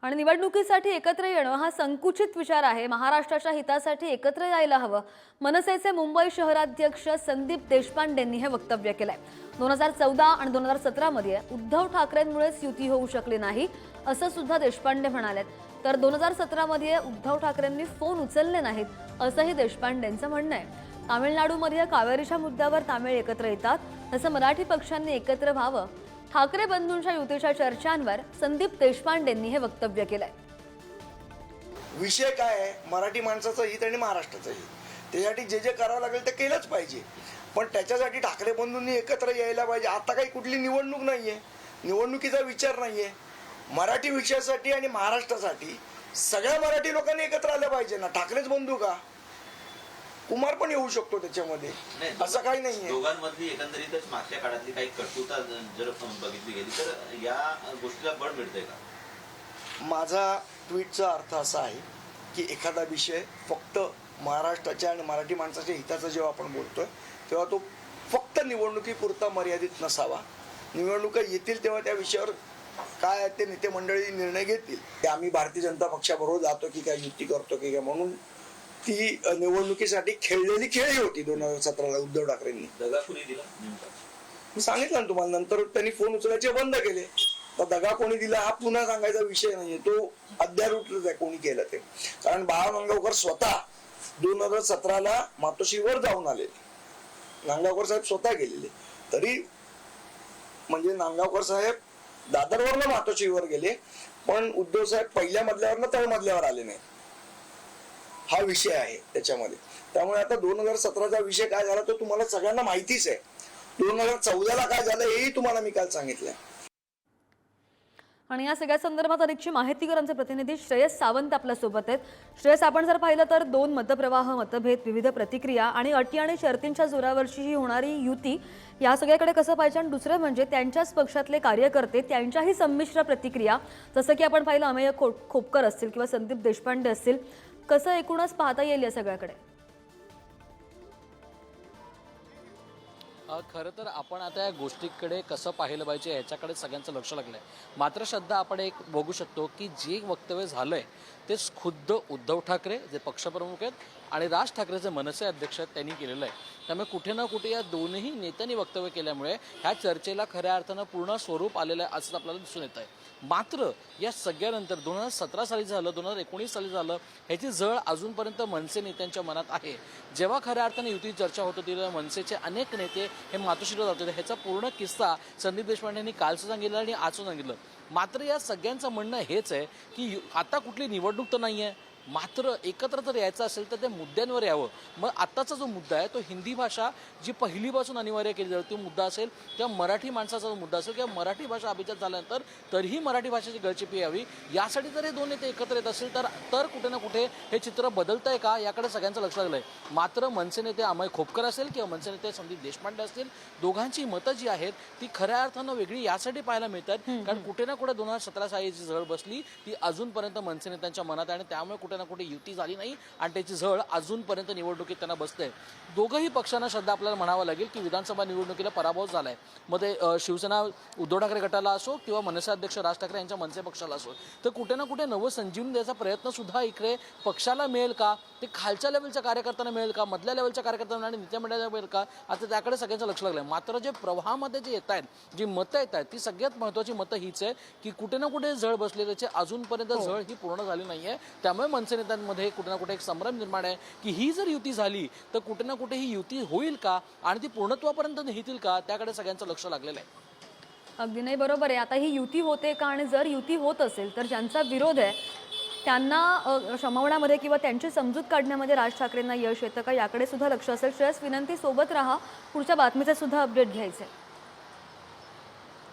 आणि निवडणुकीसाठी एकत्र येणं हा संकुचित विचार आहे। महाराष्ट्राच्या हितासाठी एकत्र यायला हवं। मनसेचे मुंबई शहराध्यक्ष संदीप देशपांडेंनी हे वक्तव्य केलंय। 2014 आणि 2017 मध्ये उद्धव ठाकरेंमुळेच युती होऊ शकली नाही असं सुद्धा देशपांडे म्हणालेत। तर 2017 मध्ये उद्धव ठाकरेंनी फोन उचलले नाहीत असंही देशपांडेंचं म्हणणं आहे। तामिळनाडूमध्ये कावेरीच्या मुद्द्यावर तामिळ एकत्र येतात, तसं मराठी पक्षांनी एकत्र व्हावं। ठाकरे बंधूंच्या युतीच्या चर्चांवर संदीप देशपांडेंनी हे वक्तव्य केलंय। विषय काय आहे? मराठी माणसाचं हित आणि महाराष्ट्राचं हित। त्यासाठी जे जे करावं लागेल ते केलंच पाहिजे, पण त्याच्यासाठी ठाकरे बंधूंनी एकत्र यायला पाहिजे। आता काही कुठली निवडणूक नाहीये, निवडणुकीचा विचार नाहीये। मराठी विषयासाठी आणि महाराष्ट्रासाठी सगळ्या मराठी लोकांनी एकत्र आलं पाहिजे ना। ठाकरेच बंधू का, कुमार पण येऊ शकतो त्याच्यामध्ये, असं काही नाहीये। दोघांमधली एकंदरीतच मागच्या काळातली काही कटुता जर बघितली गेली तर या गोष्टीला बळ मिळतंय का? माझा ट्विटचा अर्थ असा आहे की एखादा विषय फक्त महाराष्ट्राच्या आणि मराठी माणसाच्या हिताचा जेव्हा आपण बोलतोय तेव्हा तो फक्त निवडणुकीपुरता मर्यादित नसावा। निवडणुका येतील तेव्हा त्या विषयावर काय ते नेते मंडळी निर्णय घेतील। ते आम्ही भारतीय जनता पक्षाबरोबर जातो की काय, युती करतो की काय, म्हणून ती निवडणुकीसाठी खेळलेली खेळी होती 2017ला उद्धव ठाकरेंनी। दगा कोणी दिला? मी सांगितलं ना तुम्हाला, नंतर त्यांनी फोन उचलायचे बंद केले। तर दगा कोणी दिला हा पुन्हा सांगायचा विषय नाहीये, तो अध्यारूटच आहे कोणी केलं ते। कारण बाळा नांदगावकर स्वतः 2017ला मातोश्रीवर जाऊन आले, नांदगावकर साहेब स्वतः गेलेले। तरी म्हणजे नांदगावकर साहेब दादरवरनं मातोश्रीवर गेले, पण उद्धव साहेब पहिल्या मजल्यावरनं तळ मजल्यावर आले नाही, हा विषय आहे त्याच्यामध्ये। त्यामुळे आता 2017चा विषय काय झाला तो तुम्हाला सगळ्यांना माहितीच आहे। 2014ला काय झालं हेही तुम्हाला मी काल सांगितलंय। आणि या सगळ्या संदर्भात अधिकची माहिती कर आमचे प्रतिनिधी श्रेयस सावंत आपल्या सोबत आहेत। श्रेयस, आपण जर पाहिलं तर दोन मतप्रवाह, मतभेद, विविध प्रतिक्रिया आणि अटी आणि शर्तींच्या जोरावरची ही होणारी युती, या सगळ्याकडे कसं पाहिजे? आणि दुसरं म्हणजे त्यांच्याच पक्षातले कार्यकर्ते, त्यांच्याही संमिश्र प्रतिक्रिया, जसं की आपण पाहिलं अमेय खोपकर असतील किंवा संदीप देशपांडे असतील, कसं एकूणच पाहता येईल या सगळ्याकडे? खरं तर आपण आता या गोष्टीकडे कसं पाहिलं पाहिजे ह्याच्याकडे सगळ्यांचं लक्ष लागलं आहे। मात्र श्रद्धा, आपण एक बघू शकतो की जे वक्तव्य झालं आहे ते खुद्द उद्धव ठाकरे जे पक्षप्रमुख आहेत आणि राज ठाकरे जे मनसे अध्यक्ष आहेत त्यांनी केलेलं आहे। त्यामुळे कुठे ना कुठे या दोन्ही नेत्यांनी वक्तव्य केल्यामुळे ह्या चर्चेला खऱ्या अर्थानं पूर्ण स्वरूप आलेलं आहे असं आपल्याला दिसून येत आहे। मात्र या सगळ्यानंतर 2017 साली झालं, 2019 साली झालं, ह्याची जळ अजूनपर्यंत मनसे नेत्यांच्या मनात आहे। जेव्हा खऱ्या अर्थाने युती चर्चा होत होती मनसेचे अनेक नेते हे मातोश्रीला जात होते, ह्याचा पूर्ण किस्सा संदीप देशपांडे यांनी कालचं सांगितलं आणि आजचं सांगितलं। मात्र या सगळ्यांचं म्हणणं हेच आहे की आता कुठली निवडणूक तर नाही आहे, मात्र एकत्र जर यायचं असेल तर त्या मुद्द्यांवर यावं। मग आत्ताचा जो मुद्दा आहे तो हिंदी भाषा जी पहिलीपासून अनिवार्य केली जाते तो मुद्दा असेल, किंवा मराठी माणसाचा जो मुद्दा असेल, किंवा मराठी भाषा अभिजात झाल्यानंतर तरीही मराठी भाषेची गळचेपी यावी, यासाठी जर हे दोन नेते एकत्र येत असेल तर कुठे ना कुठे हे चित्र बदलतंय का याकडे सगळ्यांचं लक्ष लागलं आहे। मात्र मनसे नेते अमेय खोपकर असेल किंवा मनसे नेते संदीप देशपांडे असतील, दोघांची मतं जी आहेत ती खऱ्या अर्थानं वेगळी यासाठी पाहायला मिळतात कारण कुठे ना कुठे 2017 सालीची झळ बसली ती अजूनपर्यंत मनसे नेत्यांच्या मनात आहे आणि त्यामुळे कुठे ना कुठे युती झाली नाही आणि त्याची झळ अजूनपर्यंत निवडणुकीत त्यांना बसते। दोघंही पक्षांना श्रद्धा आपल्याला म्हणावं लागेल की विधानसभा निवडणुकीला पराभव झालाय। मध्ये शिवसेना उद्धव ठाकरे गटाला असो किंवा मनसे अध्यक्ष राज ठाकरे यांच्या मनसे पक्षाला असो, तर कुठे ना कुठे नवं संजीवनी द्यायचा प्रयत्न सुद्धा इकडे पक्षाला मिळेल का, ते खालच्या लेवलच्या कार्यकर्त्यांना मिळेल का, मधल्या लेवलच्या कार्यकर्त्यांना आणि नेत्या मंडळाला मिळेल का, आता त्याकडे सगळ्यांचं लक्ष लागलंय। मात्र जे प्रवाहामध्ये जे येत आहेत, जी मतं येत आहेत, ती सगळ्यात महत्त्वाची मतं हीच आहे की कुठे ना कुठे झळ बसली, त्याची अजूनपर्यंत झळ ही पूर्ण झाली नाहीये। त्यामुळे मनसे नेत्यांमध्ये कुठे ना कुठे एक संभ्रम निर्माण आहे की ही जर युती झाली तर कुठे ना कुठे ही युती होईल का आणि ती पूर्णत्वापर्यंत नेतील का, त्याकडे सगळ्यांचं लक्ष लागलेलं आहे। अगदी नाही, बरोबर आहे। आता ही युती होते का, आणि जर युती होत असेल तर ज्यांचा विरोध आहे त्यांना शमवण्यामध्ये किंवा त्यांची समजूत काढण्यामध्ये राज ठाकरेंना यश येतं का, याकडे सुद्धा लक्ष असेल। श्रेयस, विनंती, सोबत राहा, पुढच्या बातमीचे सुद्धा अपडेट घ्यायचे।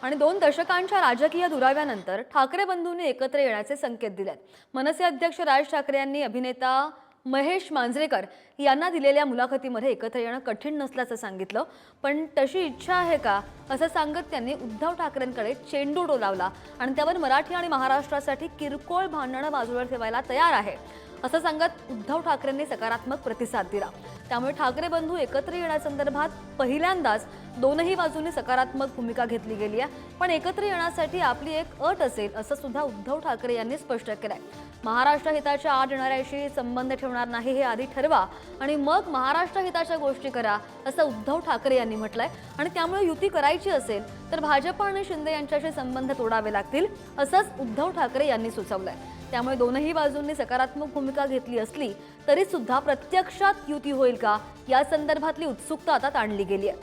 आणि 2 दशकांच्या राजकीय दुराव्यानंतर ठाकरे बंधूंनी एकत्र येण्याचे संकेत दिलेत। मनसे अध्यक्ष राज ठाकरे यांनी अभिनेता महेश मांजरेकर यांना दिलेल्या मुलाखतीमध्ये एकत्र येणं कठीण नसल्याचं सांगितलं, पण तशी इच्छा आहे का असं सांगत त्यांनी उद्धव ठाकरेंकडे चेंडू डोलावला आणि त्यावर मराठी आणि महाराष्ट्रासाठी किरकोळ भांडणं बाजूला ठेवायला तयार आहे असं सांगत उद्धव ठाकरेंनी सकारात्मक प्रतिसाद दिला। त्यामुळे ठाकरे बंधू एकत्र येण्यासंदर्भात पहिल्यांदाच दोनही बाजूंनी सकारात्मक भूमिका घेतली गेली आहे, पण एकत्र येण्यासाठी आपली एक अट असेल असं सुद्धा उद्धव ठाकरे यांनी स्पष्ट केलंय. महाराष्ट्र हिताच्या आड येणाऱ्याशी संबंध ठेवणार नाही हे आधी ठरवा आणि मग महाराष्ट्र हिताच्या गोष्टी करा असं उद्धव ठाकरे यांनी म्हटलंय. आणि त्यामुळे युती करायची असेल तर भाजप आणि शिंदे यांच्याशी संबंध तोडावे लागतील असंच उद्धव ठाकरे यांनी सुचवलंय. त्यामुळे दोनही बाजूंनी सकारात्मक भूमिका घेतली असली तरी सुद्धा प्रत्यक्षात युती होईल का या संदर्भातली उत्सुकता आता ताणली गेली आहे.